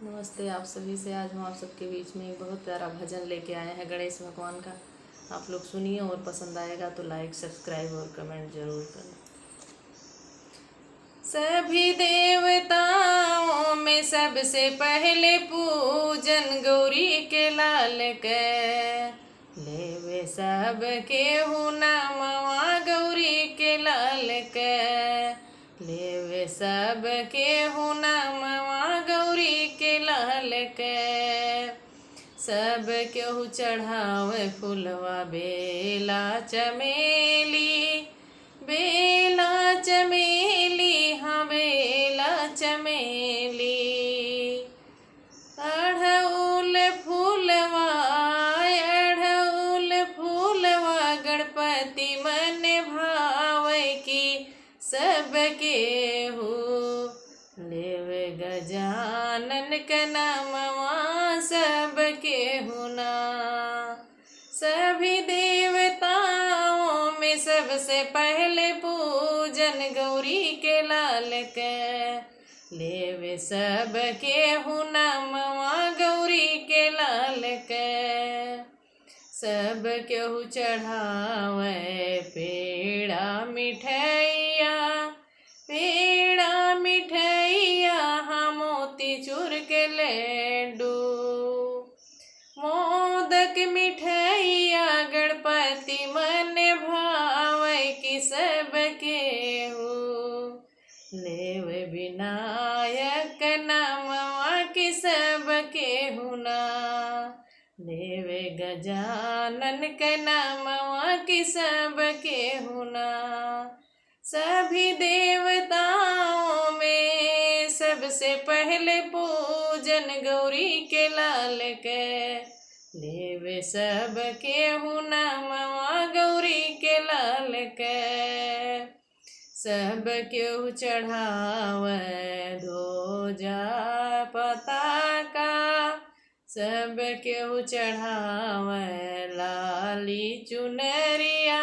नमस्ते आप सभी से। आज हम आप सबके बीच में एक बहुत प्यारा भजन लेके आए हैं गणेश भगवान का। आप लोग सुनिए और पसंद आएगा तो लाइक, सब्सक्राइब और कमेंट जरूर करें। सभी देवताओं में सबसे पहले पूजन गौरी के लाल के लेवे सब के नमवा गौरी के लाल के लेवे सब के नमवा गौरी के लाल के सब केहू चढ़ावे फुलवा बेला चमेली बेला चमेली हाँ बेला चमेली अढ़ऊल फूलवा गणपति मन भावे की सब केहू लेवे गजानन का नामवा सब केहू ना। सभी देवताओं में सबसे पहले पूजन गौरी के लाल के लेवे सब केहू नमवा गौरी के लाल के सब केहू चढ़ावे पेड़ा मिठैया हाँ मोती चूर के लड्डू मोदक मिठैया गणपति मन भावे की सब केहू लेव विनायक नामवा की सब केहू ना लेवे गजानन के नामवा की सब केहू ना। सभी देवताओं में सबसे पहले पूजन गौरी के लाल के लेवे सब केहू नमवा गौरी के लाल के सब केहू चढ़ावे ध्वजा पताका सब केहू चढ़ावे लाली चुनरिया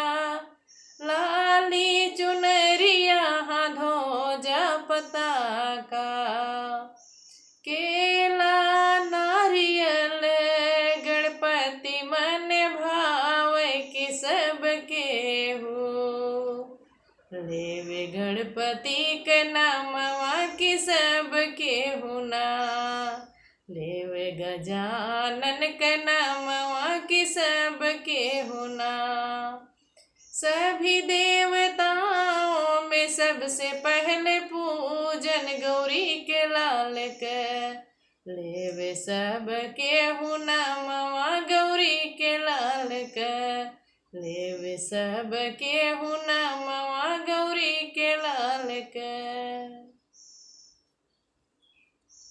हाँ ध्वजा पताका केला नारियल गणपति मन भावे की सब केहू लेवे गणपति के नामवा की सब केहू ना लेवे गजानन के नामवा की सब केहू ना। सभी देवताओं में सबसे पहले पूजन गौरी के लाल के लेवे सब केहू नमवा गौरी के लाल के लेवे सब केहू नमवा गौरी के लाल के।